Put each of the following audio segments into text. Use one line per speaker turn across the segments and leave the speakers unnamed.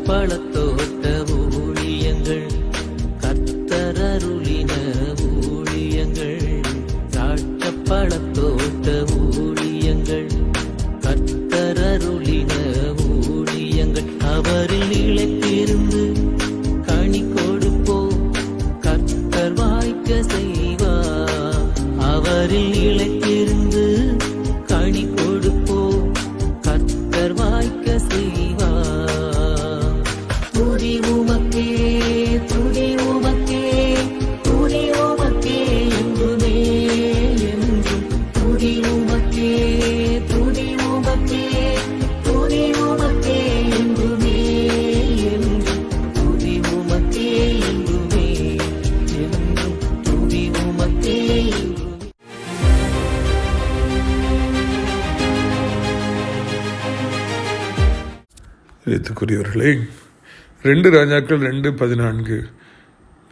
பழத்தோட்ட ஊழியங்கள், கர்த்தரருளின ஊழியங்கள், திராட்சை பழத்தோட்ட ஊழியங்கள், கர்த்தரருளின ஊழியங்கள். அவரில் நிலைத்திருந்து கனி கொடுப்போம், கர்த்தர் வாய்க்க செய்வார். அவரில் நிலைத்திருந்து கனி கொடுப்போம், கர்த்தர் வாய்க்க செய்வார். துதி உமக்கே, துதி உமக்கே, துதி உமக்கே என்றுமே என்றும். துதி உமக்கே, துதி உமக்கே, துதி உமக்கே என்றுமே என்றும். துதி உமக்கே என்றுமே என்றும். துதி உமக்கே என்றுமே.
எழுத்துக்குரியவர்களே, 2 ராஜாக்கள் 2:14.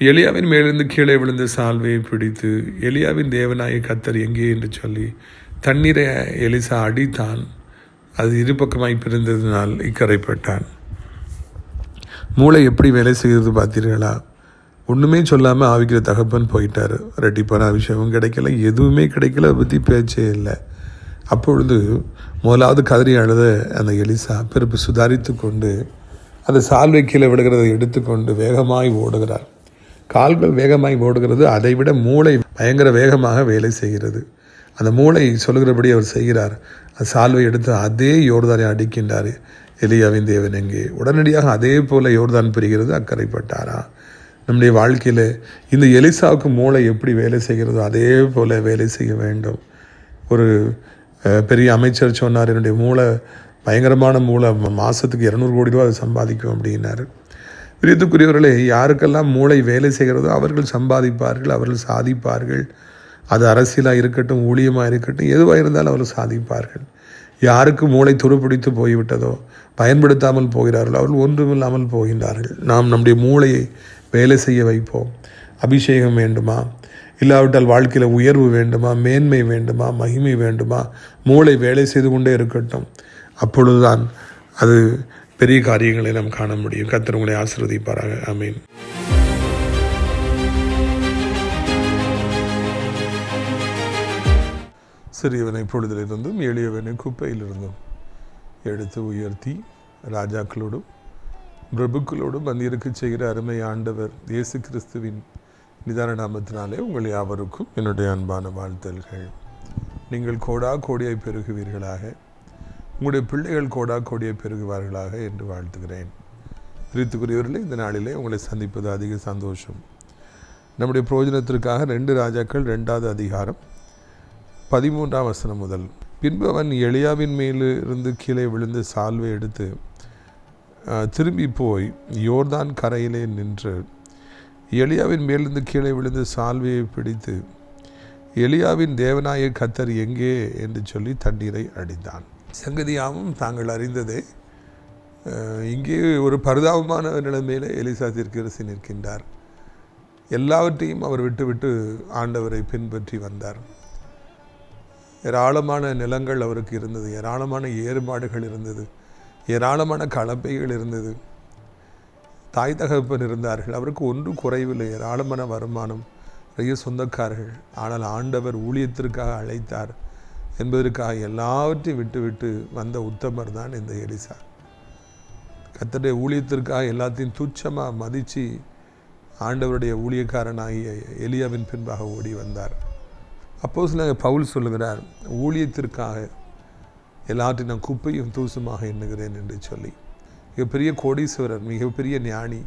எலியாவின் மேலிருந்து கீழே விழுந்த சால்வையை பிடித்து, எலியாவின் தேவனாய கர்த்தர் எங்கே என்று சொல்லி தண்ணீரை எலிசா அடித்தான். அது இருபக்கமாய் பிரிந்ததினால் இக்கரைப்பட்டான். மூளை எப்படி வேலை செய்கிறது பார்த்தீர்களா? ஒன்றுமே சொல்லாமல் ஆவிக்கிற தகப்பன் போயிட்டார். ரெட்டிப்பான விஷயமும் கிடைக்கல, எதுவுமே கிடைக்கல, அதை பற்றி பேச்சே இல்லை. அப்பொழுது முதலாவது கதறி அழுத அந்த எலிசா பிறப்பு சுதாரித்து கொண்டு அந்த சால்வை கீழே விடுகிறதை எடுத்துக்கொண்டு வேகமாய் ஓடுகிறார். கால்கள் வேகமாய் ஓடுகிறது, அதைவிட மூளை பயங்கர வேகமாக வேலை செய்கிறது. அந்த மூளை சொல்கிறபடி அவர் செய்கிறார். அந்த சால்வை எடுத்து அதே யோர்தானை அடிக்கின்றார். எலியாவின் தேவன் எங்கே? உடனடியாக அதே போல யோர்தான் பிரிகிறது, அக்கறைப்பட்டாரா? நம்முடைய வாழ்க்கையில் இந்த எலிசாவுக்கு மூளை எப்படி வேலை செய்கிறதோ அதே போல வேலை செய்ய வேண்டும். ஒரு பெரிய அமைச்சர் சொன்னார், என்னுடைய மூளை பயங்கரமான மூளை, மாதத்துக்கு 200 கோடி ரூபா அதை சம்பாதிக்கும் அப்படின்னாரு. பிரியத்துக்குரியவர்களே, யாருக்கெல்லாம் மூளை வேலை செய்கிறதோ அவர்கள் சம்பாதிப்பார்கள், அவர்கள் சாதிப்பார்கள். அது அரசியலாக இருக்கட்டும், ஊழியமாக இருக்கட்டும், எதுவாக இருந்தாலும் அவர்கள் சாதிப்பார்கள். யாருக்கு மூளை துருப்பிடித்து போய்விட்டதோ, பயன்படுத்தாமல் போகிறார்களோ அவர்கள் ஒன்றுமில்லாமல் போகின்றார்கள். நாம் நம்முடைய மூளையை வேலை செய்ய வைப்போம். அபிஷேகம் வேண்டுமா, இல்லாவிட்டால் வாழ்க்கையில் உயர்வு வேண்டுமா, மேன்மை வேண்டுமா, மகிமை வேண்டுமா, மூளை வேலை செய்து கொண்டே இருக்கட்டும். அப்பொழுதுதான் அது பெரிய காரியங்களை நாம் காண முடியும். கர்த்தர் உங்களை ஆசீர்வதிப்பாராக. ஆமென். சிறியவனை பொழுதிலிருந்தும் எளியவனை குப்பையிலிருந்தும் எடுத்து உயர்த்தி ராஜாக்களோடும் பிரபுக்களோடும் வந்திருக்க செய்கிற அருமை ஆண்டவர் இயேசு கிறிஸ்துவின் நிதான நாமத்தினாலே உங்கள் யாவருக்கும் என்னுடைய அன்பான வாழ்த்தல்கள். நீங்கள் கோடா கோடியாய் பெருகுவீர்களாக, உங்களுடைய பிள்ளைகள் கோடா கோடியாய் பெருகுவார்களாக என்று வாழ்த்துகிறேன். பிரியத்துக்குரியவர்களே, இந்த நாளிலே உங்களை சந்திப்பது அதிக சந்தோஷம். நம்முடைய பிரயோஜனத்திற்காக 2 ராஜாக்கள் 2வது அதிகாரம் 13ஆம் வசனம் முதல். பின்பு அவன் எலியாவின் மேலிருந்து கீழே விழுந்து சால்வை எடுத்து திரும்பி போய் யோர்தான் கரையிலே நின்று எலியாவின் மேலிருந்து கீழே விழுந்து சால்வையை பிடித்து, எலியாவின் தேவனாய கர்த்தர் எங்கே என்று சொல்லி தண்ணீரை அடித்தான். சங்கதியாவும் தாங்கள் அறிந்ததே. இங்கே ஒரு பரிதாபமான நிலைமையில் எலிசா தீர்க்கதரிசி நிற்கின்றார். எல்லாவற்றையும் அவர் விட்டு ஆண்டவரை பின்பற்றி வந்தார். ஏராளமான நிலங்கள் அவருக்கு இருந்தது, ஏராளமான ஏறுபாடுகள் இருந்தது, ஏராளமான கலப்பைகள் இருந்தது, தாய் தகப்பன் இருந்தார்கள். அவருக்கு ஒன்றும் குறைவில்லை, ஏராளமான வருமானம், நிறைய சொந்தக்காரர்கள். ஆனால் ஆண்டவர் ஊழியத்திற்காக அழைத்தார் என்பதற்காக எல்லாவற்றையும் விட்டு வந்த உத்தமர் தான் இந்த எலிசா. கர்த்தருடைய ஊழியத்திற்காக எல்லாத்தையும் துச்சமாக மதித்து ஆண்டவருடைய ஊழியக்காரனாகிய எலியாவின் பின்பாக ஓடி வந்தார். அப்போஸ்தலனாகிய பவுல் சொல்லுகிறார், ஊழியத்திற்காக எல்லாத்தையும் நான் குப்பையும் தூசுமாக எண்ணுகிறேன் என்று சொல்லி. மிகப்பெரிய கோடீஸ்வரர், மிகப்பெரிய ஞானி,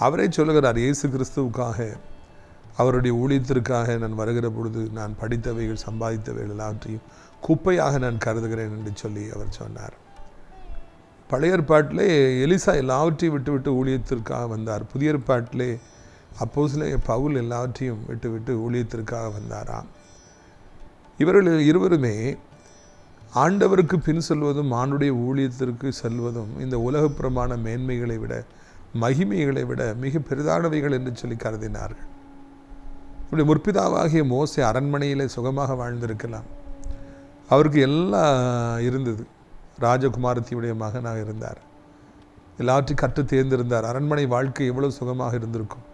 அவரே சொல்லுகிறார், இயேசு கிறிஸ்துவுக்காக, அவருடைய ஊழியத்திற்காக நான் வருகிற பொழுது நான் படித்தவைகள், சம்பாதித்தவைகள் எல்லாவற்றையும் குப்பையாக நான் கருதுகிறேன் என்று சொல்லி அவர் சொன்னார். பழைய ஏற்பாட்டிலே எலிசா எல்லாவற்றையும் விட்டு ஊழியத்திற்காக வந்தார். புதிய ஏற்பாட்டிலே அப்போஸ்தலனாகிய பவுல் எல்லாவற்றையும் விட்டு ஊழியத்திற்காக வந்தாராம். இவர்கள் இருவருமே ஆண்டவருக்கு பின் செல்வதும் ஆண்டுடைய ஊழியத்திற்கு செல்வதும் இந்த உலகப்புறமான மேன்மைகளை விட, மகிமைகளை விட மிக பெரிதானவைகள் என்று சொல்லி கருதினார்கள். இப்படி முற்பிதாவாகிய மோசே அரண்மனையில் சுகமாக வாழ்ந்திருக்கலாம். அவருக்கு எல்லாம் இருந்தது. ராஜகுமாரத்தியுடைய மகனாக இருந்தார். எல்லாவற்றையும் கற்று தேர்ந்திருந்தார். அரண்மனை வாழ்க்கை எவ்வளவு சுகமாக இருந்திருக்கும்.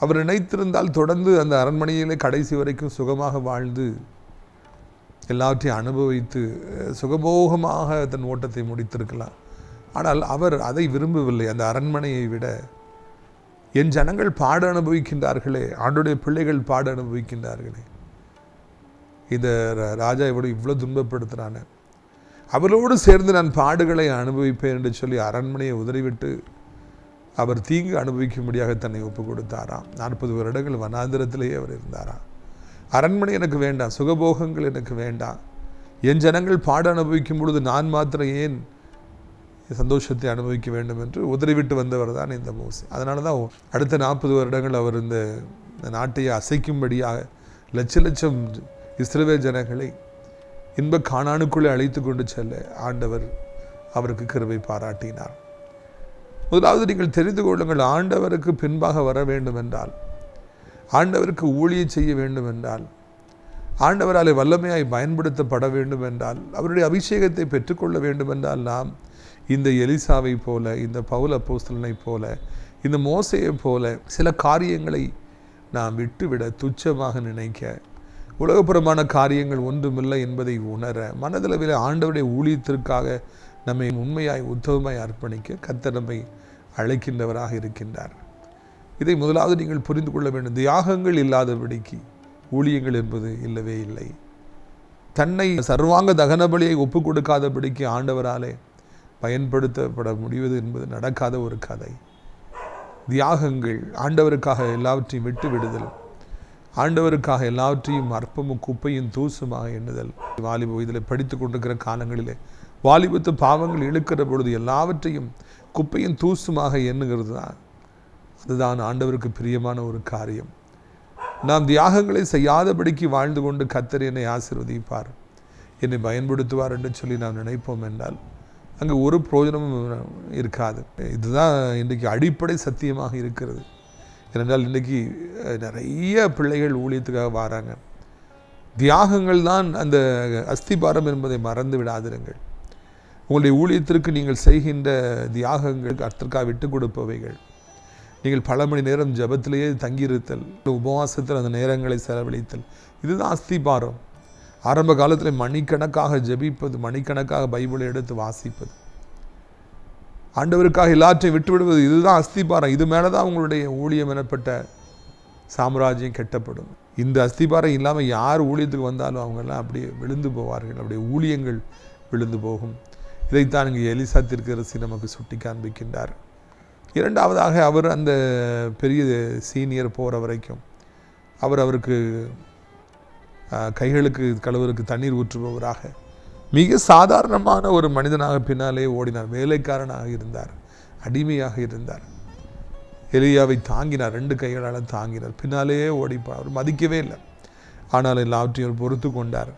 அவர் நினைத்திருந்தால் தொடர்ந்து அந்த அரண்மனையிலே கடைசி வரைக்கும் சுகமாக வாழ்ந்து எல்லாவற்றையும் அனுபவித்து சுகபோகமாக தன் ஓட்டத்தை முடித்திருக்கலாம். ஆனால் அவர் அதை விரும்பவில்லை. அந்த அரண்மனையை விட என் ஜனங்கள் பாட அனுபவிக்கின்றார்களே, ஆண்டுடைய பிள்ளைகள் பாட அனுபவிக்கின்றார்களே, இந்த ராஜா இவ்வளோ துன்பப்படுத்துகிறானே, அவளோடு சேர்ந்து நான் பாடுகளை அனுபவிப்பேன் என்று சொல்லி அரண்மனையை உதறிவிட்டு அவர் தீங்கு அனுபவிக்கும்படியாக தன்னை ஒப்பு கொடுத்தாராம். 40 வருடங்கள் வனாந்திரத்திலேயே அவர் இருந்தாராம். அரண்மனை எனக்கு வேண்டாம், சுகபோகங்கள் எனக்கு வேண்டாம், என் ஜனங்கள் பாட அனுபவிக்கும் பொழுது நான் மாத்திரம் ஏன் சந்தோஷத்தை அனுபவிக்க வேண்டும் என்று உதறிவிட்டு வந்தவர் தான் இந்த மோசே. அதனால தான் அடுத்த 40 வருடங்கள் அவர் இந்த நாட்டையை அசைக்கும்படியாக லட்சம் இஸ்ரவேல் ஜனங்களை இன்ப கானானுக்குள்ளே அழைத்து கொண்டு செல்ல ஆண்டவர் அவருக்கு கிருபை பாராட்டினார். முதலாவது நீங்கள் தெரிந்து கொள்ளுங்கள், ஆண்டவருக்கு பின்பாக வர வேண்டும் என்றால், ஆண்டவருக்கு ஊழியம் செய்ய வேண்டும் என்றால், ஆண்டவராலே வல்லமையாய் பயன்படுத்தப்பட வேண்டும் என்றால், அவருடைய அபிஷேகத்தை பெற்றுக்கொள்ள வேண்டும் என்றால், நாம் இந்த எலிசாவை போல, இந்த பவுல் அப்போஸ்தலனை போல, இந்த மோசேயை போல சில காரியங்களை நாம் விட்டுவிட, துச்சமாக நினைக்க, உலகப்புறமான காரியங்கள் ஒன்றுமில்லை என்பதை உணர, மனதளவில் ஆண்டவருடைய ஊழியத்திற்காக நம்மை உண்மையாய் உத்தமமாய் அர்ப்பணிக்க கர்த்தர் நம்மை அழைக்கின்றவராக இருக்கின்றார். இதை முதலாவது நீங்கள் புரிந்து கொள்ள வேண்டும். தியாகங்கள் இல்லாதபடிக்கு ஊழியங்கள் என்பது இல்லவே இல்லை. தன்னை சர்வாங்க தகன பலியை ஒப்பு கொடுக்காதபடிக்கு ஆண்டவராலே பயன்படுத்தப்பட முடிவது என்பது நடக்காத ஒரு கதை. தியாகங்கள், ஆண்டவருக்காக எல்லாவற்றையும் விட்டு விடுதல், ஆண்டவருக்காக எல்லாவற்றையும் அற்பமும் குப்பையும் தூசுமாக எண்ணுதல். வாலிப இதில் படித்து கொண்டிருக்கிற காலங்களிலே வாலிபத்து பாவங்கள் இழுக்கிற பொழுது எல்லாவற்றையும் குப்பையும் தூசுமாக எண்ணுகிறது தான். அதுதான் ஆண்டவருக்கு பிரியமான ஒரு காரியம். நாம் தியாகங்களை செய்யாதபடிக்கு வாழ்ந்து கொண்டு கர்த்தர் என்னை ஆசீர்வதிப்பார், என்னை பயன்படுத்துவார் என்று சொல்லி நாம் நினைப்போம் என்றால் அங்கே ஒரு பிரயோஜனமும் இருக்காது. இதுதான் இன்றைக்கு அடிப்படை சத்தியமாக இருக்கிறது. ஏனென்றால் இன்றைக்கி நிறைய பிள்ளைகள் ஊழியத்துக்காக வராங்க. தியாகங்கள் தான் அந்த அஸ்திபாரம் என்பதை மறந்து விடாதிருங்கள். உங்களுடைய ஊழியத்திற்கு நீங்கள் செய்கின்ற தியாகங்கள், கர்த்தருக்காக விட்டு கொடுப்பவைகள், நீங்கள் பல மணி நேரம் ஜெபத்திலேயே தங்கியிருத்தல், உபவாசத்தில் அந்த நேரங்களை செலவழித்தல், இதுதான் அஸ்திபாரம். ஆரம்ப காலத்தில் மணிக்கணக்காக ஜெபிப்பது, மணிக்கணக்காக பைபிளை எடுத்து வாசிப்பது, ஆண்டவருக்காக எல்லாற்றையும் விட்டுவிடுவது, இதுதான் அஸ்திபாரம். இது மேலே தான் உங்களுடைய ஊழியம் எனப்பட்ட சாம்ராஜ்யம் கெட்டப்படும். இந்த அஸ்திபாரம் இல்லாமல் யார் ஊழியத்துக்கு வந்தாலும் அவங்கெல்லாம் அப்படியே விழுந்து போவார்கள், அப்படியே ஊழியங்கள் விழுந்து போகும். இதைத்தான் இங்கே எலிசா தீர்க்கதரிசி நமக்கு சுட்டி காண்பிக்கின்றார். இரண்டாவதாக, அவர் அந்த பெரிய சீனியர் போகிற வரைக்கும் அவருக்கு கைகளுக்கு கழுவருக்கு தண்ணீர் ஊற்றுபவராக மிக சாதாரணமான ஒரு மனிதனாக பின்னாலே ஓடினார். வேலைக்காரனாக இருந்தார், அடிமையாக இருந்தார். எலியாவை தாங்கினார், 2 கைகளால் தாங்கினார், பின்னாலேயே ஓடிப்பார். அவர் மதிக்கவே இல்லை. ஆனால் எல்லாவற்றையும் பொறுத்து கொண்டார்.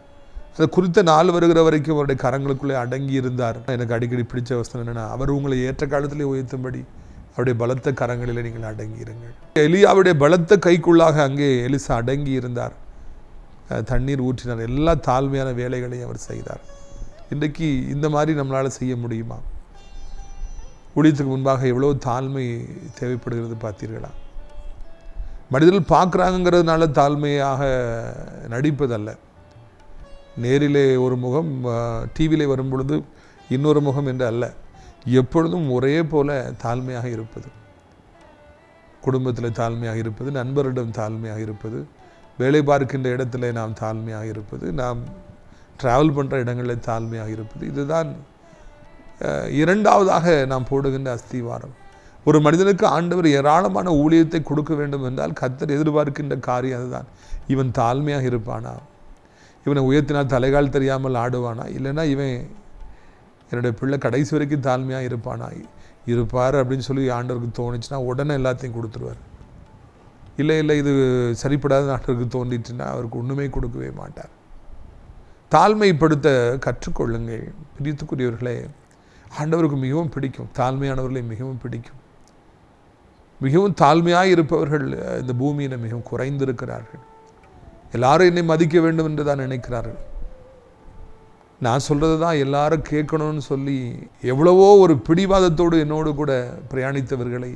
அது குறித்த நாள் வருகிற வரைக்கும் அவருடைய கரங்களுக்குள்ளே அடங்கி இருந்தார். எனக்கு அடிக்கடி பிடிச்ச வசனம் என்னென்னா, அவர் உங்களை ஏற்ற காலத்திலே உயர்த்தும்படி அவருடைய பலத்த கரங்களில் நீங்கள் அடங்கி இருங்கள். எலியாவுடைய பலத்த கைக்குள்ளாக அங்கே எலிசா அடங்கி இருந்தார். தண்ணீர் ஊற்றினார், எல்லா தாழ்மையான வேலைகளையும் அவர் செய்தார். இன்றைக்கு இந்த மாதிரி நம்மளால் செய்ய முடியுமா? ஊழியத்துக்கு முன்பாக எவ்வளோ தாழ்மை தேவைப்படுகிறது பார்த்தீர்களா? மனிதர்கள் பார்க்குறாங்கிறதுனால தாழ்மையாக நடிப்பதல்ல. நேரிலே ஒரு முகம், டிவியிலே வரும் பொழுது இன்னொரு முகம் என்று அல்ல, எப்பொழுதும் ஒரே போல தாழ்மையாக இருப்பது, குடும்பத்தில் தாழ்மையாக இருப்பது, நண்பரிடம் தாழ்மையாக இருப்பது, வேலை பார்க்கின்ற இடத்துல நாம் தாழ்மையாக இருப்பது, நாம் ட்ராவல் பண்ணுற இடங்களில் தாழ்மையாக இருப்பது, இதுதான் இரண்டாவதாக நாம் போடுகின்ற அஸ்திவாரம். ஒரு மனிதனுக்கு ஆண்டவர் ஏராளமான ஊழியத்தை கொடுக்க வேண்டும் என்றால் கர்த்தர் எதிர்பார்க்கின்ற காரியம் அதுதான். இவன் தாழ்மையாக இருப்பானா? இவனை உயர்த்தினால் தலைகால் தெரியாமல் ஆடுவானா? இல்லைன்னா இவன் என்னுடைய பிள்ளை கடைசி வரைக்கும் தாழ்மையாக இருப்பார் அப்படின்னு சொல்லி ஆண்டவருக்கு தோணுச்சுன்னா உடனே எல்லாத்தையும் கொடுத்துருவார். இல்லை இது சரிப்படாத ஆண்டவருக்கு தோன்றிட்டுன்னா அவருக்கு ஒன்றுமே கொடுக்கவே மாட்டார். தாழ்மைப்படுத்த கற்றுக்கொள்ளுங்கள் பிரியத்துக்குரியவர்களே. ஆண்டவருக்கு மிகவும் பிடிக்கும், தாழ்மையானவர்களை மிகவும் பிடிக்கும். மிகவும் தாழ்மையாக இருப்பவர்கள் இந்த பூமியில் மிகவும் குறைந்திருக்கிறார்கள். எல்லாரும் என்னை மதிக்க வேண்டும் என்று தான் நினைக்கிறார்கள். நான் சொல்கிறது தான் எல்லாரும் கேட்கணும்னு சொல்லி எவ்வளவோ ஒரு பிடிவாதத்தோடு என்னோடு கூட பிரயாணித்தவர்களை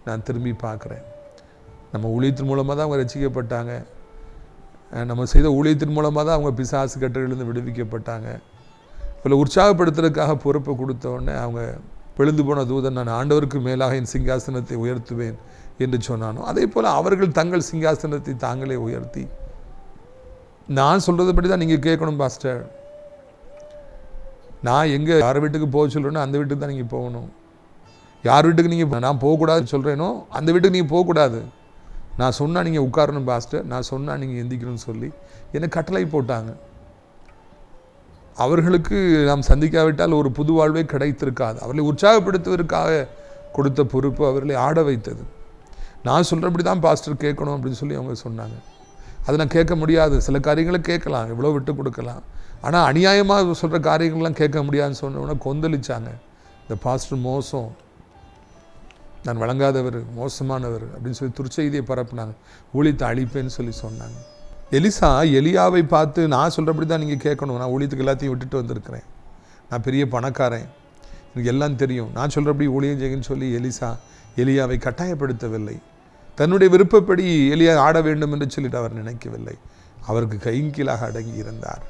நான் திரும்பி பார்க்குறேன். நம்ம ஊழியத்தின் மூலமாக தான் அவங்க ரசிக்கப்பட்டாங்க. நம்ம செய்த ஊழியத்தின் மூலமாக தான் அவங்க பிசாசு கட்டுகளிலிருந்து விடுவிக்கப்பட்டாங்க. இவ்வளோ உற்சாகப்படுத்துறதுக்காக பொறுப்பை கொடுத்தோடனே அவங்க விழுந்து போன தூதன், நான் ஆண்டவருக்கு மேலாக என் சிங்காசனத்தை உயர்த்துவேன் என்று சொன்னானோ அதே போல் அவர்கள் தங்கள் சிங்காசனத்தை தாங்களே உயர்த்தி, நான் சொல்கிறதுபடி தான் நீங்கள் கேட்கணும் பாஸ்டர், நான் எங்கே யார் வீட்டுக்கு போக சொல்கிறேனோ அந்த வீட்டுக்கு தான் நீங்கள் போகணும், யார் வீட்டுக்கு நீங்கள் நான் போகக்கூடாதுன்னு சொல்கிறேனோ அந்த வீட்டுக்கு நீங்கள் போகக்கூடாது, நான் சொன்னால் நீங்கள் உட்காரணும் பாஸ்டர், நான் சொன்னால் நீங்கள் எந்திக்கணும்னு சொல்லி என்னை கட்டளை போட்டாங்க. அவர்களுக்கு நாம் சந்திக்காவிட்டால் ஒரு புது வாழ்வே கிடைத்திருக்காது. அவர்களை உற்சாகப்படுத்துவதற்காக கொடுத்த பொறுப்பு அவர்களை ஆட வைத்தது. நான் சொல்கிறபடி தான் பாஸ்டர் கேட்கணும் அப்படின்னு சொல்லி அவங்க சொன்னாங்க. அதை நான் கேட்க முடியாது. சில காரியங்களை கேட்கலாம், எவ்வளோ விட்டு கொடுக்கலாம். ஆனால் அநியாயமாக சொல்கிற காரியங்கள்லாம் கேட்க முடியாதுன்னு சொன்னோன்னா கொந்தளிச்சாங்க. இந்த பாஸ்டர் மோசம், நான் வழங்காதவர், மோசமானவர் அப்படின்னு சொல்லி துர்ச்செய்தியை பரப்புனாங்க. ஊழியத்தை அழிப்பேன்னு சொல்லி சொன்னாங்க. எலிசா எலியாவை பார்த்து, நான் சொல்கிறபடி தான் நீங்கள் கேட்கணும், நான் ஊழியத்துக்கு எல்லாத்தையும் விட்டுட்டு வந்திருக்கிறேன், நான் பெரிய பணக்காரன், எனக்கு எல்லாம் தெரியும், நான் சொல்கிறபடி ஊழியம் செய்யுன்னு சொல்லி எலிசா எலியாவை கட்டாயப்படுத்தவில்லை. தன்னுடைய விருப்பப்படி எலியா ஆட வேண்டும் என்று சொல்லிட்டு அவர் நினைக்கவில்லை. அவருக்கு கைங்கீழாக அடங்கி இருந்தார்.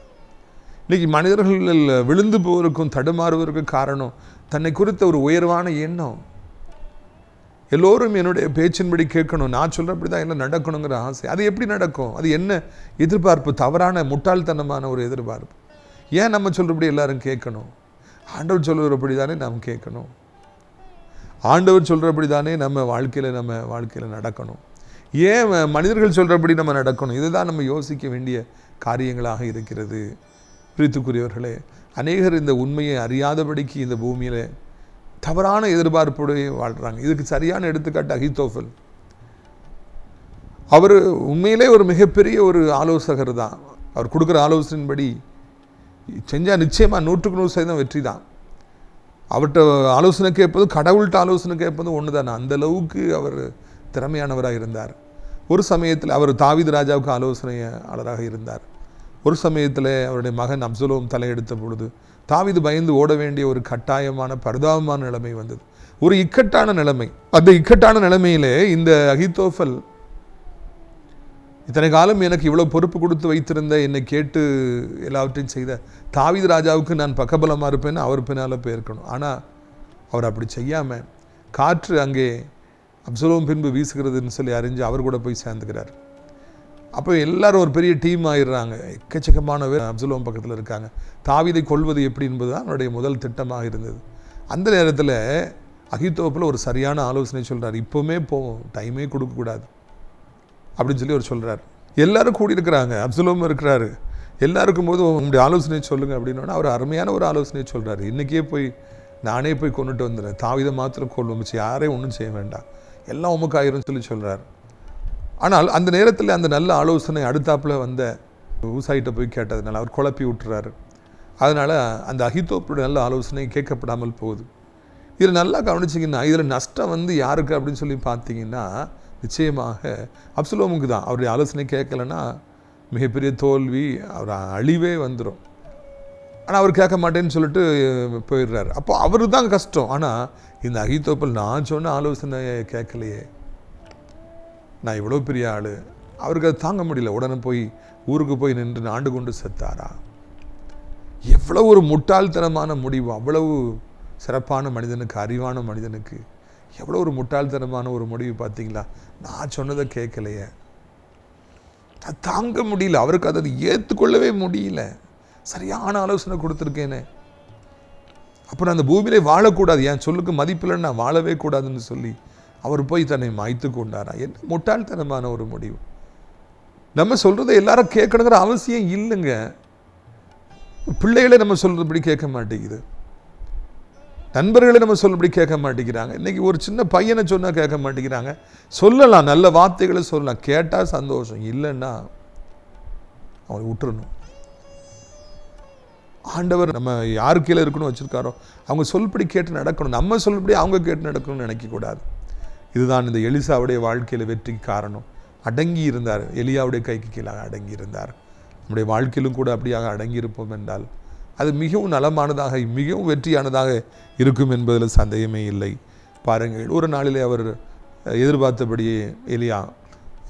இன்றைக்கி மனிதர்கள் விழுந்து போவதற்கும் தடுமாறுவதற்கும் காரணம் தன்னை குறித்த ஒரு உயர்வான எண்ணம். எல்லோரும் என்னுடைய பேச்சின்படி கேட்கணும், நான் சொல்கிறபடி தான் எல்லாம் நடக்கணுங்கிற ஆசை. அது எப்படி நடக்கும்? அது என்ன எதிர்பார்ப்பு? தவறான முட்டாள்தனமான ஒரு எதிர்பார்ப்பு. ஏன் நம்ம சொல்கிறபடி எல்லாரும் கேட்கணும்? ஆண்டவர் சொல்கிறபடி தானே நாம் கேட்கணும். ஆண்டவர் சொல்கிறபடி தானே நம்ம வாழ்க்கையில் நடக்கணும். ஏன் மனிதர்கள் சொல்கிறபடி நம்ம நடக்கணும்? இதுதான் நம்ம யோசிக்க வேண்டிய காரியங்களாக இருக்கிறது. பிரித்துக்குரியவர்களே, அநேகர் இந்த உண்மையை அறியாதபடிக்கு இந்த பூமியில் தவறான எதிர்பார்ப்போடு வாழ்கிறாங்க. இதுக்கு சரியான எடுத்துக்காட்டு அகித்தோஃபல். அவர் உண்மையிலே ஒரு மிகப்பெரிய ஒரு ஆலோசகர் தான். அவர் கொடுக்குற ஆலோசனையின்படி செஞ்சால் நிச்சயமாக 100% வெற்றி தான். அவர்கிட்ட ஆலோசனை கேட்பது கடவுள்கிட்ட ஆலோசனை கேட்பது ஒன்று தானே. அந்தளவுக்கு அவர் திறமையானவராக இருந்தார். ஒரு சமயத்தில் அவர் தாவீது ராஜாவுக்கு ஆலோசனையாளராக இருந்தார். ஒரு சமயத்தில் அவருடைய மகன் அப்சலோம் தலையெடுத்த பொழுது தாவீது பயந்து ஓட வேண்டிய ஒரு கட்டாயமான பரிதாபமான நிலைமை வந்தது. ஒரு இக்கட்டான நிலைமை. அந்த இக்கட்டான நிலைமையிலே இந்த அகித்தோஃபல், இத்தனை காலம் எனக்கு இவ்வளோ பொறுப்பு கொடுத்து வைத்திருந்த, என்னை கேட்டு எல்லாவற்றையும் செய்த தாவீது ராஜாவுக்கு நான் பக்கபலமாக இருப்பேன்னு அவர் பின்னால் போயிருக்கணும். ஆனால் அவர் அப்படி செய்யாமல் காற்று அங்கே அப்சலோம் பின்பு வீசுகிறதுன்னு சொல்லி அறிஞ்சு அவர் கூட போய் சேர்ந்துக்கிறார். அப்போ எல்லாரும் ஒரு பெரிய டீம் ஆயிடுறாங்க. எக்கச்சக்கமானவர் அப்சலோம் பக்கத்தில் இருக்காங்க. தாவீதை கொல்வது எப்படி என்பது தான் அவருடைய முதல் திட்டமாக இருந்தது. அந்த நேரத்தில் அகித்தோப்பில் ஒரு சரியான ஆலோசனை சொல்கிறார். இப்போவுமே போவோம், டைமே கொடுக்கக்கூடாது அப்படின்னு சொல்லி அவர் சொல்கிறார். எல்லோரும் கூடியிருக்கிறாங்க, அப்சலோம் இருக்கிறாரு. எல்லாருக்கும் போது உங்களுடைய ஆலோசனை சொல்லுங்கள் அப்படின்னா அவர் அருமையான ஒரு ஆலோசனையை சொல்கிறார். இன்றைக்கே போய் நானே போய் கொண்டுட்டு வந்துடுறேன், தாவீதை மாத்திரம் கொள்வோம், யாரையும் ஒன்றும் செய்ய வேண்டாம், எல்லாம் உமக்காயிரும் சொல்லி சொல்கிறார். ஆனால் அந்த நேரத்தில் அந்த நல்ல ஆலோசனை அடுத்தாப்பில் வந்த ஊசாயிட்ட போய் கேட்டதுனால அவர் குழப்பி விட்டுறாரு. அதனால் அந்த அகித்தோப்புடைய நல்ல ஆலோசனை கேட்கப்படாமல் போகுது. இதில் நல்லா கவனிச்சிங்கன்னா இதில் நஷ்டம் யாருக்கு அப்படின்னு சொல்லி பார்த்தீங்கன்னா நிச்சயமாக அப்சலோமுக்கு தான். அவருடைய ஆலோசனை கேட்கலைன்னா மிகப்பெரிய தோல்வி, அவர் அழிவே வந்துடும். ஆனால் அவர் கேட்க மாட்டேன்னு சொல்லிட்டு போயிடுறாரு. அப்போ அவரு தான் கஷ்டம். ஆனால் இந்த அகித்தோப்பல் நான் சொன்ன ஆலோசனையை கேட்கலையே, நான் இவ்வளோ பெரிய ஆள், அவருக்கு அது தாங்க முடியல. உடனே போய் ஊருக்கு போய் நின்று ஆண்டு கொண்டு செத்தாரா? எவ்வளோ ஒரு முட்டாள்தனமான முடிவு! அவ்வளவு சிறப்பான மனிதனுக்கு, அறிவான மனிதனுக்கு எவ்வளோ ஒரு முட்டாள்தனமான ஒரு முடிவு பார்த்தீங்களா? நான் சொன்னதை கேட்கலையே, அது தாங்க முடியல. அவருக்கு அதை ஏற்றுக்கொள்ளவே முடியல. சரியான ஆலோசனை கொடுத்துருக்கேனே, அப்புறம் அந்த பூமியிலே வாழக்கூடாது, என் சொல்லுக்கு மதிப்பில்லைன்னு நான் வாழவே கூடாதுன்னு சொல்லி அவர் போய் தன்னை மாய்த்து கொண்டாரா? என்ன முட்டாள்தனமான ஒரு முடிவு! நம்ம சொல்கிறத எல்லாரும் கேட்கணுங்கிற அவசியம் இல்லைங்க. பிள்ளைகளை நம்ம சொல்கிறபடி கேட்க மாட்டேங்குது, நண்பர்களை நம்ம சொல்கிறபடி கேட்க மாட்டேங்கிறாங்க. இன்றைக்கி ஒரு சின்ன பையனை சொன்னால் கேட்க மாட்டேங்கிறாங்க. சொல்லலாம், நல்ல வார்த்தைகளை சொல்லலாம், கேட்டால் சந்தோஷம், இல்லைன்னா அவங்களை விட்டுறணும். ஆண்டவர் நம்ம யார் கீழே இருக்கணும் வச்சுருக்காரோ அவங்க சொல்படி கேட்டு நடக்கணும். நம்ம சொல்படி அவங்க கேட்டு நடக்கணும்னு நினைக்கக்கூடாது. இதுதான் இந்த எலிசாவுடைய வாழ்க்கையில் வெற்றிக்கு காரணம். அடங்கி இருந்தார், எலியாவுடைய கைக்கு கீழாக அடங்கி இருந்தார். நம்முடைய வாழ்க்கையிலும் கூட அப்படியாக அடங்கி இருப்போம் என்றால் அது மிகவும் நலமானதாக மிகவும் வெற்றியானதாக இருக்கும் என்பதில் சந்தேகமே இல்லை. பாருங்கள், ஒரு நாளிலே அவர் எதிர்பார்த்தபடியே எலியா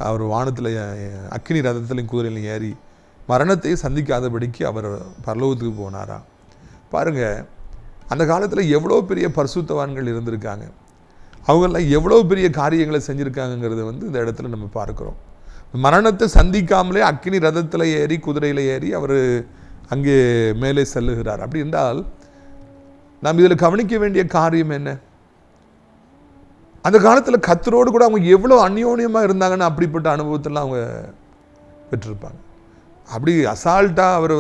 அவர் வானத்தில் அக்கினி ரதத்திலையும் குதிரையிலையும் ஏறி மரணத்தை சந்திக்காதபடிக்கு அவர் பரலோகத்துக்கு போனாரா. பாருங்கள், அந்த காலத்தில் எவ்வளோ பெரிய பரிசுத்தவான்கள் இருந்திருக்காங்க, அவங்கெல்லாம் எவ்வளோ பெரிய காரியங்களை செஞ்சுருக்காங்கங்கிறத இந்த இடத்துல நம்ம பார்க்குறோம். மரணத்தை சந்திக்காமலே அக்கினி ரதத்தில் ஏறி குதிரையில் ஏறி அவர் அங்கே மேலே செல்லுகிறார். அப்படி என்றால் நாம் இதில் கவனிக்க வேண்டிய காரியம் என்ன? அந்த காலத்தில் கர்த்தரோடு கூட அவங்க எவ்வளோ அந்யோன்யமாக இருந்தாங்கன்னு அப்படிப்பட்ட அனுபவத்தெல்லாம் அவங்க பெற்றிருப்பாங்க. அப்படி அசால்ட்டாக அவர்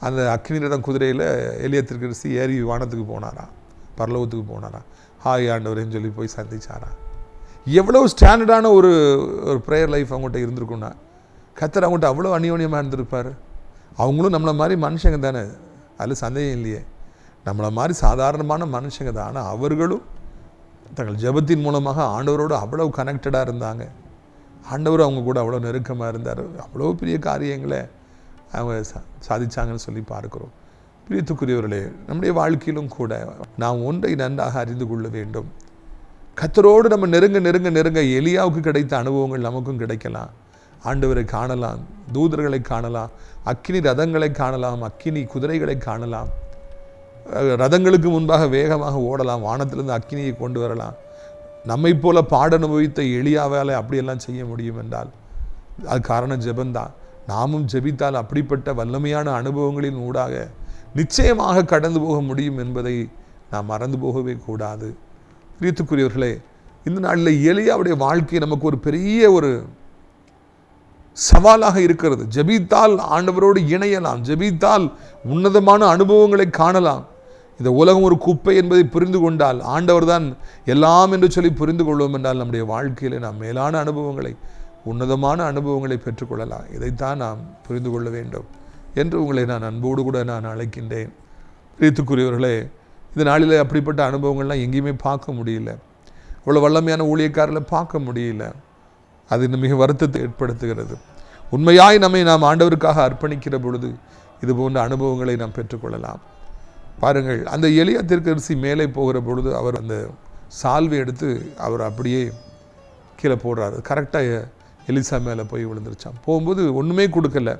அந்த அக்கினி ரதம் குதிரையில் எலியா தீர்க்கதரிசி ஏறி வானத்துக்கு போனாரா, பரலோகத்துக்கு போனாரா, ஹாய் ஆண்டவரேன்னு சொல்லி போய் சந்திச்சாரா. எவ்வளோ ஸ்டாண்டர்டான ஒரு ப்ரேயர் லைஃப் அவங்கள்ட்ட இருந்திருக்குன்னா, கர்த்தர் அவங்கள்ட்ட அவ்வளோ அந்யோன்யமாக இருந்திருப்பார். அவங்களும் நம்மளை மாதிரி மனுஷங்க தானே, அதில் சந்தேகம் இல்லையே, நம்மளை மாதிரி சாதாரணமான மனுஷங்க தான். ஆனால் அவர்களும் தங்கள் ஜெபத்தின் மூலமாக ஆண்டவரோடு அவ்வளோ கனெக்டடாக இருந்தாங்க. ஆண்டவர் அவங்க கூட அவ்வளோ நெருக்கமாக இருந்தார். அவ்வளோ பெரிய காரியங்களை அவங்க சாதிச்சாங்கன்னு சொல்லி பார்க்குறோம். பிரியத்துக்குரியவர்களே, நம்முடைய வாழ்க்கையிலும் கூட நாம் ஒன்றை நன்றாக அறிந்து கொள்ள வேண்டும். கர்த்தரோடு நம்ம நெருங்க எலியாவுக்கு கிடைத்த அனுபவங்கள் நமக்கும் கிடைக்கலாம். ஆண்டவரை காணலாம், தூதர்களை காணலாம், அக்கினி ரதங்களை காணலாம், அக்கினி குதிரைகளை காணலாம், ரதங்களுக்கு முன்பாக வேகமாக ஓடலாம், வானத்திலிருந்து அக்கினியை கொண்டு வரலாம். நம்மை போல பாட அனுபவித்த எலியாவால் அப்படியெல்லாம் செய்ய முடியும் என்றால் அது காரணம் ஜெபந்தான். நாமும் ஜெபித்தால் அப்படிப்பட்ட வல்லமையான அனுபவங்களின் ஊடாக நிச்சயமாக கடந்து போக முடியும் என்பதை நாம் மறந்து போகவே கூடாது. பிரியத்துக்குரியவர்களே, இந்த நாளில் எலியாவுடைய வாழ்க்கை நமக்கு ஒரு பெரிய ஒரு சவாலாக இருக்கிறது. ஜெபித்தால் ஆண்டவரோடு இணையலாம், ஜெபித்தால் உன்னதமான அனுபவங்களை காணலாம். இந்த உலகம் ஒரு குப்பை என்பதை புரிந்து கொண்டால், ஆண்டவர் தான் எல்லாம் என்று சொல்லி புரிந்து கொள்வோம் என்றால், நம்முடைய வாழ்க்கையில் நாம் மேலான அனுபவங்களை, உன்னதமான அனுபவங்களை பெற்றுக்கொள்ளலாம். இதைத்தான் நாம் புரிந்து கொள்ள வேண்டும் என்று உங்களை நான் அன்போடு கூட நான் அழைக்கின்றேன். பிரியத்துக்குரியவர்களே, இந்த நாளில் அப்படிப்பட்ட அனுபவங்கள்லாம் எங்கேயுமே பார்க்க முடியல. அவ்வளோ வல்லமையான ஊழியக்காரர்களை பார்க்க முடியல. அது இன்னும் மிக வருத்தத்தை ஏற்படுத்துகிறது. உண்மையாய் நம்மை நாம் ஆண்டவருக்காக அர்ப்பணிக்கிற பொழுது இது போன்ற அனுபவங்களை நாம் பெற்றுக்கொள்ளலாம். பாருங்கள், அந்த எலியா தீர்க்கதரிசி மேலே போகிற பொழுது அவர் அந்த சால்வை எடுத்து அவர் அப்படியே கீழே போடுறாரு. கரெக்டாக எலிசா மேலே போய் விழுந்துருச்சான். போகும்போது ஒன்றுமே கொடுக்கல,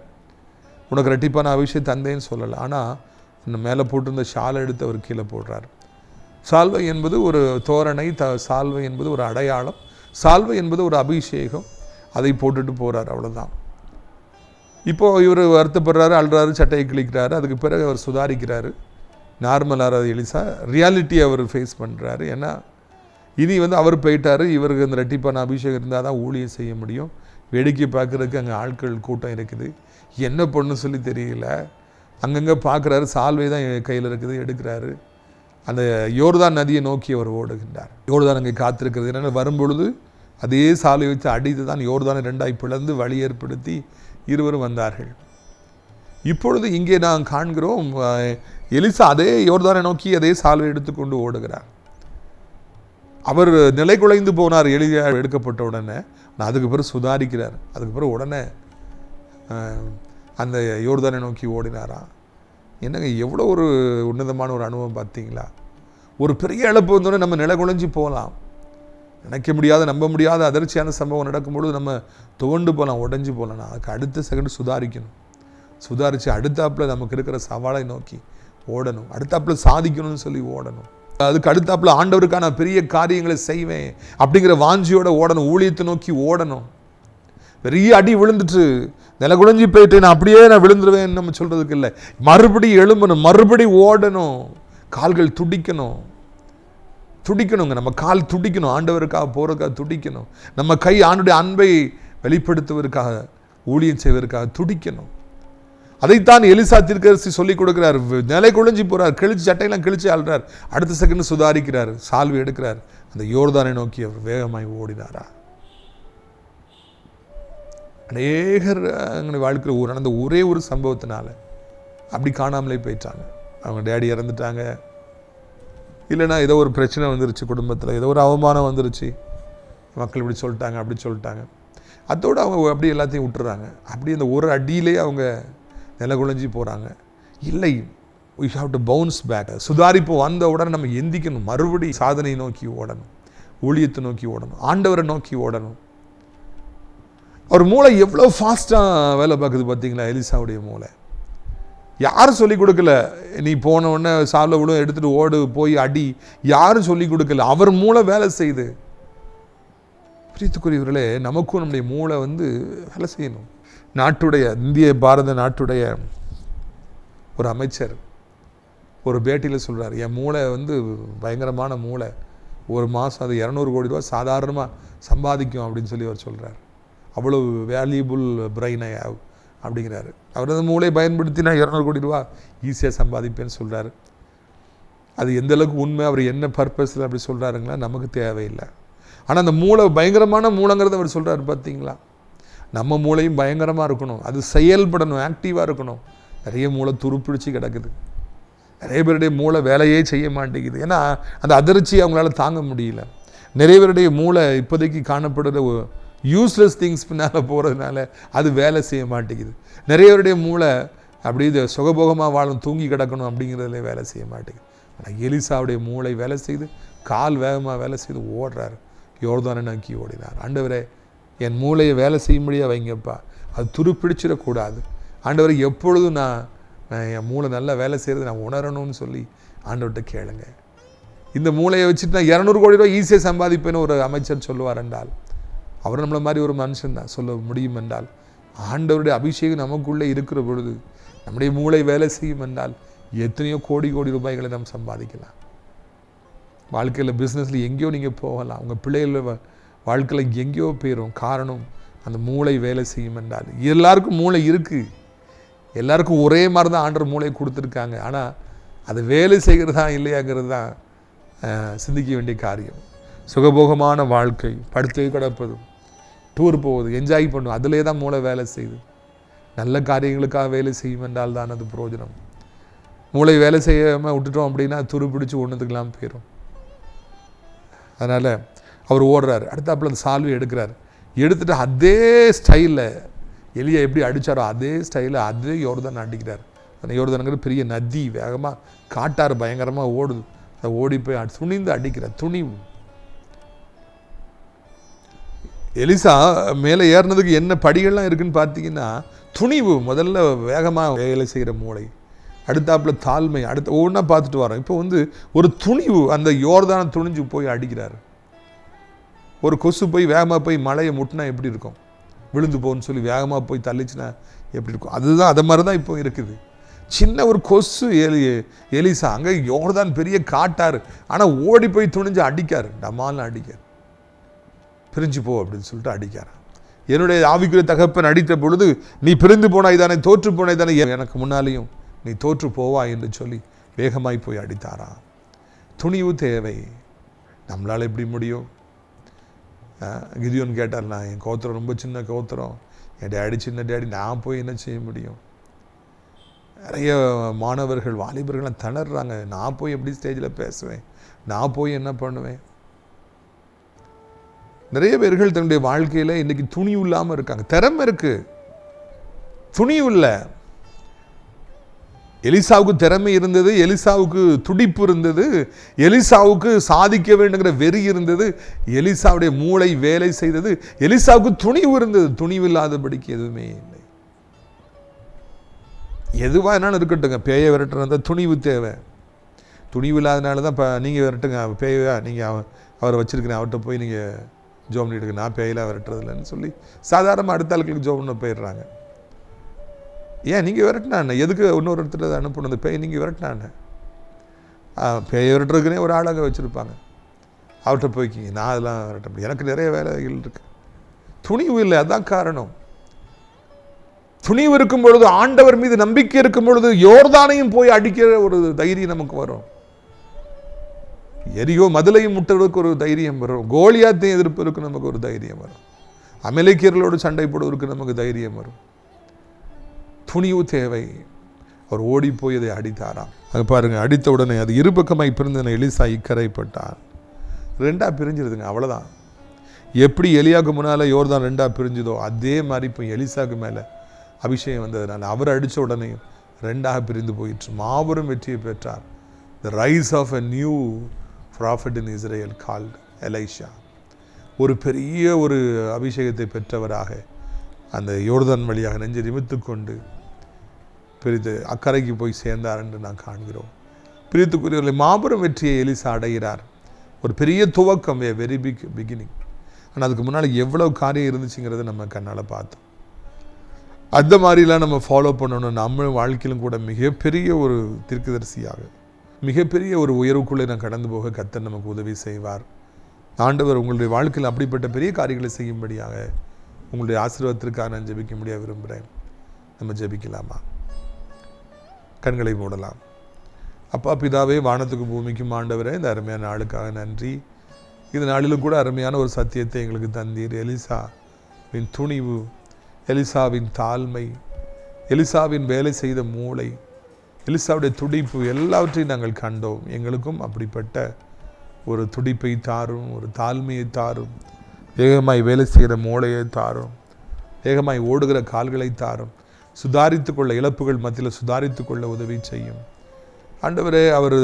உனக்கு ரெட்டிப்பான அபிஷேகம் தந்தேன்னு சொல்லலை. ஆனால் இன்னும் மேலே போட்டிருந்த ஷாலை எடுத்து அவர் கீழே போடுறார். சால்வை என்பது ஒரு தோரணை, சால்வை என்பது ஒரு அடையாளம், சால்வை என்பது ஒரு அபிஷேகம். அதை போட்டுட்டு போகிறார், அவ்வளோதான். இப்போது இவர் வருத்தப்படுறாரு, அழுறாரு, சட்டையை கிழிக்கிறாரு. அதுக்கு பிறகு அவர் சுதாரிக்கிறாரு. நார்மலாக எலிசா ரியாலிட்டியை அவர் ஃபேஸ் பண்ணுறாரு. ஏன்னா இனி அவர் போயிட்டார், இவருக்கு அந்த ரெட்டிப்பான அபிஷேகம் இருந்தால் தான் ஊழியம் செய்ய முடியும். வேடிக்கை பார்க்குறதுக்கு அங்கே ஆட்கள் கூட்டம் இருக்குது, என்ன பொண்ணு சொல்லி தெரியல. அங்கங்கே பார்க்குறாரு, சால்வை தான் கையில் இருக்குது, எடுக்கிறாரு. அந்த யோர்தான் நதியை நோக்கி அவர் ஓடுகின்றார். யோர்தான் அங்கே காத்திருக்கிறது. என்னென்ன வரும்பொழுது அதே சாலை வச்சு அடித்து தான் யோர்தானை ரெண்டாய் பிளந்து வழி ஏற்படுத்தி இருவரும் வந்தார்கள். இப்பொழுது இங்கே நாம் காண்கிறோம், எலிசா அதே யோர்தானை நோக்கி அதே சால்வை எடுத்துக்கொண்டு ஓடுகிறார். அவர் நிலை குலைந்து போனார் எலியா எடுக்கப்பட்ட உடனே. அதுக்கு பிறகு சுதாரிக்கிறார். அதுக்கு பிறகு உடனே அந்த யோர்தானை நோக்கி ஓடினாரா. என்னங்க, எவ்வளோ ஒரு உன்னதமான ஒரு அனுபவம் பார்த்தீங்களா. ஒரு பெரிய இழப்பு வந்தோடனே நம்ம நிலை குலைஞ்சி போகலாம், நினைக்க முடியாத நம்ப முடியாத அதிர்ச்சியான சம்பவம் நடக்கும்பொழுது நம்ம துவண்டு போகலாம், உடஞ்சி போகலாம். அதுக்கு அடுத்த செகண்ட் சுதாரிக்கணும். சுதாரித்து அடுத்தாப்பில் நமக்கு இருக்கிற சவாலை நோக்கி ஓடணும், அடுத்தாப்பில் சாதிக்கணும்னு சொல்லி ஓடணும். அதுக்கு அடுத்தாப்பில் ஆண்டவருக்கான பெரிய காரியங்களை செய்வேன் அப்படிங்கிற வாஞ்சியோட ஓடணும், ஊழியத்தை நோக்கி ஓடணும். பெரிய அடி விழுந்துட்டு நில குழஞ்சி போயிட்டு நான் அப்படியே விழுந்துருவேன் நம்ம சொல்கிறதுக்கு இல்லை. மறுபடியும் எழும்பணும், மறுபடியும் ஓடணும், கால்கள் துடிக்கணும். நம்ம கால் துடிக்கணும், ஆண்டவருக்காக போகிறதுக்காக துடிக்கணும். நம்ம கை ஆண்டுடைய அன்பை வெளிப்படுத்துவதற்காக, ஊழியம் செய்வதற்காக துடிக்கணும். அதைத்தான் எலிசா தீர்க்கதரிசி சொல்லிக் கொடுக்கிறார். நிலை குழஞ்சி போகிறார், கிழிச்சு சட்டையெல்லாம் கிழிச்சு ஆள்றார். அடுத்த செகண்ட் சுதாரிக்கிறார், சால்வை எடுக்கிறார். அந்த யோர்தானை நோக்கி அவர் வேகமாய் ஓடினாரா. அநேகர் வாழ்க்கையில் நடந்த ஒரே ஒரு சம்பவத்தினால அப்படி காணாமலே போயிட்டாங்க. அவங்க டேடி இறந்துட்டாங்க, இல்லைன்னா ஏதோ ஒரு பிரச்சனை வந்துருச்சு குடும்பத்தில், ஏதோ ஒரு அவமானம் வந்துருச்சு, மக்கள் இப்படி சொல்லிட்டாங்க அப்படி சொல்லிட்டாங்க. அதோடு அவங்க அப்படி எல்லாத்தையும் விட்டுறாங்க. அப்படி அந்த ஒரு அடியிலே அவங்க நில குழஞ்சி போகிறாங்க. இல்லை, we have to bounce back. சுதாரிப்பு வந்த உடனே நம்ம எந்திக்கணும், மறுபடி சாதனை நோக்கி ஓடணும், ஊழியத்தை நோக்கி ஓடணும், ஆண்டவரை நோக்கி ஓடணும். அவர் மூளை எவ்வளோ ஃபாஸ்ட்டாக வேலை பார்க்குது பார்த்தீங்களா? எலிசாவுடைய மூளை யாரும் சொல்லிக் கொடுக்கல. நீ போன உடனே சாவில் விடும் எடுத்துகிட்டு ஓடு போய் அடி, யாரும் சொல்லிக் கொடுக்கல. அவர் மூளை வேலை செய்யுது. பிரியத்துக்குரியவர்களே, நமக்கும் நம்முடைய மூளை வேலை செய்யணும். இந்திய பாரத நாட்டுடைய ஒரு அமைச்சர் ஒரு பேட்டியில் சொல்கிறார், என் மூளை பயங்கரமான மூளை, ஒரு மாதம் அது 200 கோடி ரூபா சாதாரணமாக சம்பாதிக்கும் அப்படின்னு சொல்லி அவர் சொல்கிறார். அவ்வளோ வேல்யூபுள் பிரெயின் ஐ ஹேவ் அப்படிங்கிறாரு. அவர் அந்த மூளையை பயன்படுத்தினா 200 கோடி ரூபா ஈஸியாக சம்பாதிப்பேன்னு சொல்கிறாரு. அது எந்த அளவுக்கு உண்மை, அவர் என்ன பர்பஸில் அப்படி சொல்கிறாருங்களா நமக்கு தேவையில்லை. ஆனால் அந்த மூளை பயங்கரமான மூளைங்கிறத அவர் சொல்கிறார் பார்த்தீங்களா? நம்ம மூளையும் பயங்கரமாக இருக்கணும், அது செயல்படணும், ஆக்டிவாக இருக்கணும். நிறைய மூளை துருப்பிடிச்சு கிடக்குது. நிறைய பேருடைய மூளை வேலையே செய்ய மாட்டேங்குது. ஏன்னா அந்த அதிர்ச்சியை அவங்களால தாங்க முடியல. நிறைய பேருடைய மூளை இப்போதைக்கு காணப்படுற யூஸ்லெஸ் திங்ஸ் பின்னால் போகிறதுனால அது வேலை செய்ய மாட்டேங்குது. நிறைய பேருடைய மூளை அப்படி இது சுகபோகமாக வாழும், தூங்கி கிடக்கணும் அப்படிங்கிறதுல வேலை செய்ய மாட்டேங்குது. ஆனால் எலிசாவுடைய மூளை வேலை செய்து, கால் வேகமாக வேலை செய்து ஓடுறாரு. யோர்தானை நோக்கி ஓடினார். ஆண்டவரே, என் மூளையை வேலை செய்யும்படியாக வைங்கப்பா, அது துருப்பிடிச்சிடக்கூடாது. ஆண்டவரை எப்பொழுதும் நான் என் மூளை நல்லா வேலை செய்கிறது நான் உணரணும்னு சொல்லி ஆண்டவர்கிட்ட கேளுங்க. இந்த மூளையை வச்சுட்டு நான் 200 கோடி ரூபாய் ஈஸியாக சம்பாதிப்பேன்னு ஒரு அமைச்சர் சொல்லுவார் என்றால், அவர் நம்மளை மாதிரி ஒரு மனுஷன் தான் சொல்ல முடியும் என்றால், ஆண்டவருடைய அபிஷேகம் நமக்குள்ளே இருக்கிற பொழுது நம்முடைய மூளை வேலை செய்யும் என்றால் எத்தனையோ கோடி கோடி ரூபாய்களை நாம் சம்பாதிக்கலாம். வாழ்க்கையில் பிஸ்னஸில் எங்கேயோ நீங்கள் போகலாம், உங்கள் பிள்ளைகள வாழ்க்கையில் எங்கேயோ போயிடும். காரணம், அந்த மூளை வேலை செய்யும் என்றால். எல்லாருக்கும் மூளை இருக்குது, எல்லாருக்கும் ஒரே மாதிரி தான் ஆண்டவர் மூளையை கொடுத்துருக்காங்க. ஆனால் அது வேலை செய்கிறதா இல்லையாங்கிறது தான் சிந்திக்க வேண்டிய காரியம். சுகபோகமான வாழ்க்கை, படுத்து கிடப்பதும், டூர் போவது, என்ஜாய் பண்ணும், அதிலே தான் மூளை வேலை செய்யுது. நல்ல காரியங்களுக்காக வேலை செய்யும் என்றால் தான் அது பிரயோஜனம். மூளை வேலை செய்யாமல் விட்டுட்டோம் அப்படின்னா துரு பிடிச்சி ஒன்றுத்துக்கெல்லாம் போயிடும். அதனால் அவர் ஓடுறாரு. அடுத்தாப்புல அந்த சால்வை எடுக்கிறார். எடுத்துகிட்டு அதே ஸ்டைலில் எலியா எப்படி அடித்தாரோ அதே ஸ்டைலில் அதே யோர்தான் அடிக்கிறார். அந்த யோர்தானுங்கிற பெரிய நதி, வேகமாக காட்டாறு பயங்கரமாக ஓடுது. அதை ஓடி போய் துணிந்து அடிக்கிறார். துணிவு. எலிசா மேலே ஏறினதுக்கு என்ன படிகள்லாம் இருக்குதுன்னு பார்த்தீங்கன்னா, துணிவு முதல்ல, வேகமாக வேலை செய்கிற மூளை, அடுத்தாப்புல தாழ்மை, அடுத்த ஒவ்வொன்றா பார்த்துட்டு வரோம். இப்போ ஒரு துணிவு, அந்த யோர்தானை துணிஞ்சு போய் அடிக்கிறார். ஒரு கொசு போய் வேகமாக போய் மலையை முட்டினா எப்படி இருக்கும், விழுந்து போன்னு சொல்லி வேகமாக போய் தள்ளிச்சுன்னா எப்படி இருக்கும், அதுதான் அதை மாதிரி தான் இப்போ இருக்குது. சின்ன ஒரு கொசு எலிசா, அங்கே யோர்தான் பெரிய காட்டார், ஆனால் ஓடி போய் துணிஞ்சு அடிக்கார், டமால்னு அடிக்கார். பிரிஞ்சு போ அப்படின்னு சொல்லிட்டு அடிக்கார். என்னுடைய ஆவிக்குரிய தகப்பன் அடித்த பொழுது, நீ பிரிந்து போனாய் தானே, தோற்று போனாய் தானே, எனக்கு முன்னாலேயும் நீ தோற்று போவா என்று சொல்லி வேகமாய் போய் அடித்தாரா. துணிவு தேவை. நம்மளால் எப்படி முடியும்? கிதியோன் கேட்டார், நான் என் கோத்திரம் ரொம்ப சின்ன கோத்திரம், என் டேடி சின்ன டேடி, நான் போய் என்ன செய்ய முடியும்? நிறைய மாணவர்கள் வாலிபர்கள்லாம் திணறாங்க, நான் போய் எப்படி ஸ்டேஜில் பேசுவேன், நான் போய் என்ன பண்ணுவேன்? நிறைய பேர்கள் தன்னுடைய வாழ்க்கையில் இன்றைக்கி துணிவு இல்லாமல் இருக்காங்க. திறமை இருக்குது, துணிவு இல்லை. எலிசாவுக்கு திறமை இருந்தது, எலிசாவுக்கு துடிப்பு இருந்தது, எலிசாவுக்கு சாதிக்க வேண்டுங்கிற வெறி இருந்தது, எலிசாவுடைய மூளை வேலை செய்தது, எலிசாவுக்கு துணிவு இருந்தது. துணிவு இல்லாதபடிக்கு எதுவுமே இல்லை. எதுவாக என்னாலும் இருக்கட்டுங்க, பேயை விரட்டுறதா துணிவு தேவை. துணிவு இல்லாதனால தான் இப்போ நீங்கள் விரட்டுங்க, பேயா நீங்கள் அவரை வச்சுருக்கிறேன், அவர்கிட்ட போய் நீங்கள் ஜோம் பண்ணிவிடுங்க, நான் பேயெல்லாம் விரட்டுறதில்லைன்னு சொல்லி சாதாரணமாக அடுத்த ஆளுக்களுக்கு ஜோம் பண்ண போயிடுறாங்க. ஏன் நீங்கள் விரட்டினாண்ணே, எதுக்கு இன்னொரு இடத்துல அனுப்பணும்? அந்த பேய் நீங்கள் விரட்டினாண்ணே, பேயை விரட்டுறதுக்குனே ஒரு ஆளாக வச்சுருப்பாங்க, அவர்கிட்ட போய்க்கிங்க, நான் அதெல்லாம் விரட்ட முடியும், எனக்கு நிறைய வேலைகள் இருக்குது. துணிவு இல்லை, அதுதான் காரணம். துணிவு இருக்கும் பொழுது, ஆண்டவர் மீது நம்பிக்கை இருக்கும் பொழுது, யோர்தானையும் போய் அடிக்கிற ஒரு தைரியம் நமக்கு வரும். எரியோ மதிலையும் முட்டுறதுக்கு ஒரு தைரியம் வரும். கோலியாத்தையும் எதிர்ப்பதற்கு நமக்கு ஒரு தைரியம் வரும். அமெரிக்கர்களோடு சண்டை போடுவதற்கு நமக்கு தைரியம் வரும். துணிவு தேவை. அவர் ஓடி போய் அதை அடித்தாராம். அது பாருங்க, அடித்த உடனே அது இருபக்கமாய் பிரிந்தன, எலிசா இக்கரைப்பட்டார். 2 பிரிஞ்சிருதுங்க, அவ்வளோதான். எப்படி எலியாவுக்கு முன்னால் யோர்தான் 2 பிரிஞ்சுதோ அதே மாதிரி இப்போ எலிசாவுக்கு மேலே அபிஷேகம் வந்ததுனால அவர் அடித்த உடனே 2ஆக பிரிந்து போயிற்று. மாபெரும் வெற்றியை பெற்றார். The rise of a new prophet in Israel called Elisha. ஒரு பெரிய ஒரு அபிஷேகத்தை பெற்றவராக அந்த யோர்தான் வழியாக நெஞ்சை நிமித்து கொண்டு பிரித்து அக்கறைக்கு போய் சேர்ந்தார் என்று நான் காண்கிறோம். பிரித்துக்குரியவர்களை மாபெரும் வெற்றியை எலிசா அடைகிறார். ஒரு பெரிய துவக்கம், a very big beginning. ஆனால் அதுக்கு முன்னால் எவ்வளோ காரியம் இருந்துச்சுங்கிறத நம்ம கண்ணால் பார்த்தோம். அந்த மாதிரிலாம் நம்ம ஃபாலோ பண்ணணும். நம்ம வாழ்க்கையிலும் கூட மிகப்பெரிய ஒரு தீர்க்கதரிசியாக, மிகப்பெரிய ஒரு உயர்வுக்குள்ளே நான் கடந்து போக கர்த்தர் நமக்கு உதவி செய்வார். ஆண்டவர் உங்களுடைய வாழ்க்கையில் அப்படிப்பட்ட பெரிய காரியங்களை செய்யும்படியாக உங்களுடைய ஆசீர்வாதத்திற்காக நான் ஜெபிக்க முடிய விரும்புகிறேன். நம்ம ஜெபிக்கலாமா? கண்களை மூடலாம். அப்பா பிதாவே, வானத்துக்கு பூமிக்கும் ஆண்டவரே, இந்த அருமையான நாளுக்காக நன்றி. இந்த நாளிலும் கூட அருமையான ஒரு சத்தியத்தை எங்களுக்கு தந்தீர். எலிசாவின் துணிவு, எலிசாவின் தாழ்மை, எலிசாவின் வேலை செய்த மூளை, எலிசாவுடைய துடிப்பு எல்லாவற்றையும் நாங்கள் கண்டோம். எங்களுக்கும் அப்படிப்பட்ட ஒரு துடிப்பை தாரும், ஒரு தாழ்மையை தாரும், வேகமாய் வேலை செய்கிற மூளையை தாரும், வேகமாய் ஓடுகிற கால்களை தாரும். சுதாரித்து கொள்ள, இழப்புகள் மத்தியில் சுதாரித்து கொள்ள உதவி செய்யும் ஆண்டவரே. அவர்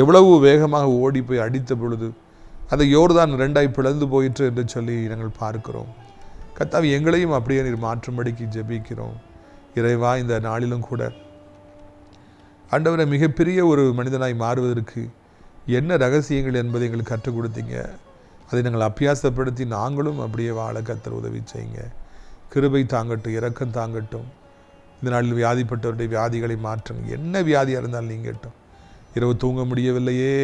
எவ்வளவு வேகமாக ஓடி போய் அடித்த பொழுது அதை யோர்தான் 2ஆய் பிளந்து போயிற்று என்று சொல்லி நாங்கள் பார்க்கிறோம். கர்த்தாவே, எங்களையும் அப்படியே நீர் மாற்றும்படிக்கு ஜெபிக்கிறோம். இறைவா, இந்த நாளிலும் கூட ஆண்டவரை மிகப்பெரிய ஒரு மனிதனாய் மாறுவதற்கு என்ன ரகசியங்கள் என்பதை எங்களுக்கு கற்றுக் கொடுத்தீங்க. அதை நாங்கள் அபியாசப்படுத்தி நாங்களும் அப்படியே வாழ கர்த்தர் உதவி செய்யுங்க. கிருபை தாங்கட்டும், இரக்கம் தாங்கட்டும். இந்த நாளில் வியாதிப்பட்டவருடைய வியாதிகளை மாற்றுங்க. என்ன வியாதியாக இருந்தாலும் நீங்கட்டும். இரவு தூங்க முடியவில்லையே,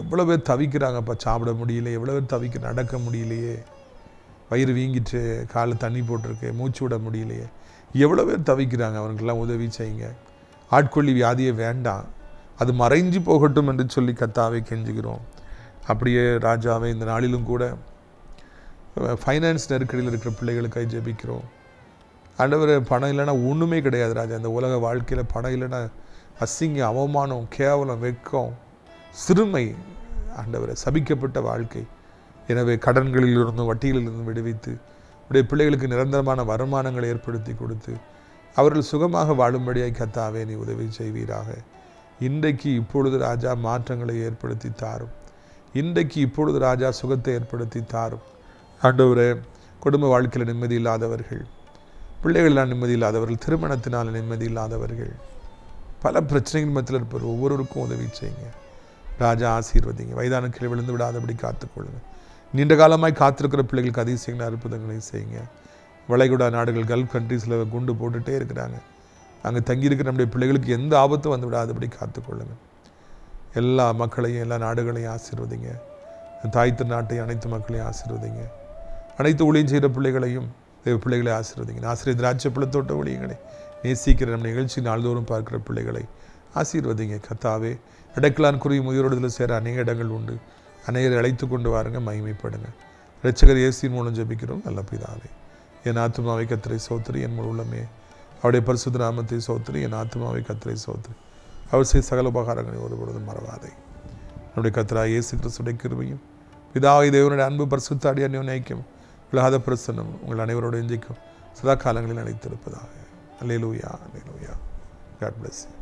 எவ்வளோ பேர் தவிக்கிறாங்கப்பா, சாப்பிட முடியல, எவ்வளோ பேர் தவிக்க, நடக்க முடியலையே, வயிறு வீங்கிட்டு, காலில் தண்ணி போட்டிருக்கு, மூச்சு விட முடியலையே, எவ்வளோ பேர் தவிக்கிறாங்க. அவங்களுக்கெல்லாம் உதவி செய்யுங்க. ஆட்கொள்ளி வியாதியே வேண்டாம், அது மறைஞ்சு போகட்டும் என்று சொல்லி கர்த்தாவே கெஞ்சுகிறோம். அப்படியே ராஜாவே, இந்த நாளிலும் கூட ஃபைனான்ஸ் நெருக்கடியில் இருக்கிற பிள்ளைகளுக்காக ஜெபிக்கிறோம். ஆண்டவர், பணம் இல்லைன்னா ஒன்றுமே கிடையாது ராஜா. இந்த உலக வாழ்க்கையில் பணம் இல்லைன்னா அசிங்கம், அவமானம், கேவலம், வெட்கம், சிறுமை ஆண்டவரை, சபிக்கப்பட்ட வாழ்க்கை. எனவே கடன்களிலிருந்தும் வட்டிகளிலிருந்தும் விடுவித்து உடைய பிள்ளைகளுக்கு நிரந்தரமான வருமானங்களை ஏற்படுத்தி கொடுத்து அவர்கள் சுகமாக வாழும்படியாய் கர்த்தாவே நீ உதவி செய்வீராக. இன்றைக்கு இப்பொழுது ராஜா மாற்றங்களை ஏற்படுத்தி தாரும். இன்றைக்கு இப்பொழுது ராஜா சுகத்தை ஏற்படுத்தி தாரும். ஆண்டவரே, குடும்ப வாழ்க்கையில் நிம்மதி இல்லாதவர்கள், பிள்ளைகளால் நிம்மதி இல்லாதவர்கள், திருமணத்தினால் நிம்மதி இல்லாதவர்கள், பல பிரச்சனைகள் மத்தியில் இருப்பவர் ஒவ்வொருவருக்கும் உதவி செய்யுங்க ராஜா. ஆசீர்வதிங்க. வயதான கீழே விழுந்து விடாதபடி காத்துக்கொள்ளுங்க. நீண்ட காலமாய் காத்திருக்கிற பிள்ளைகளுக்கு அதிசயங்களை, அற்புதங்களையும் செய்யுங்க. வளைகுடா நாடுகள், கல்ஃப் கண்ட்ரீஸில் குண்டு போட்டுகிட்டே இருக்கிறாங்க. அங்கே தங்கியிருக்கிற நம்முடைய பிள்ளைகளுக்கு எந்த ஆபத்தும் வந்து விடாதபடி காத்துக்கொள்ளுங்க. எல்லா மக்களையும், எல்லா நாடுகளையும் ஆசீர்வதிங்க. தாய் திருநாட்டை அனைத்து மக்களையும் ஆசீர்வதிங்க. அனைத்து ஊழியம் செய்கிற பிள்ளைகளையும் பிள்ளைகளை ஆசீர்வதிங்க. ஆசிரியர் திராட்சை பழத்தோட்ட ஊழியங்களை நேசிக்கிற நம்ம நிகழ்ச்சி நாள்தோறும் பார்க்கிற பிள்ளைகளை ஆசீர்வதிங்க. கர்த்தாவே, இடக்கலான் குருவி முதியோடுதல் சேர அநேக இடங்கள் உண்டு. அநேகரை அழைத்து கொண்டு வாருங்க, மகிமைப்படுங்க. இரட்சகர் இயேசுவின் மூலம் ஜெபிக்கிறோம் நல்ல பிதாவே. என் ஆத்துமாவை கர்த்தரை சோத்திரி, என் முழு உள்ளமே அவருடைய பரிசுத்த நாமத்தை சோத்திரி. என் ஆத்துமாவை கர்த்தரை சோத்திரி, அவர் செய்த சகல உபகாரங்களை ஒருபொழுதும் மறவாதே. நம்முடைய கர்த்தராகிய இயேசு கிறிஸ்துவின் கிருபையும் பிதாவாகிய தேவனுடைய அன்பு பரிசுத்த அடியார் ஐக்கியம் உலகாத பிரசன்னம் உங்கள் அனைவரோடு இன்றைக்கும் சதா காலங்களில் நிலைத்திருப்பதாக. அல்லேலூயா, அல்லேலூயா. God bless you.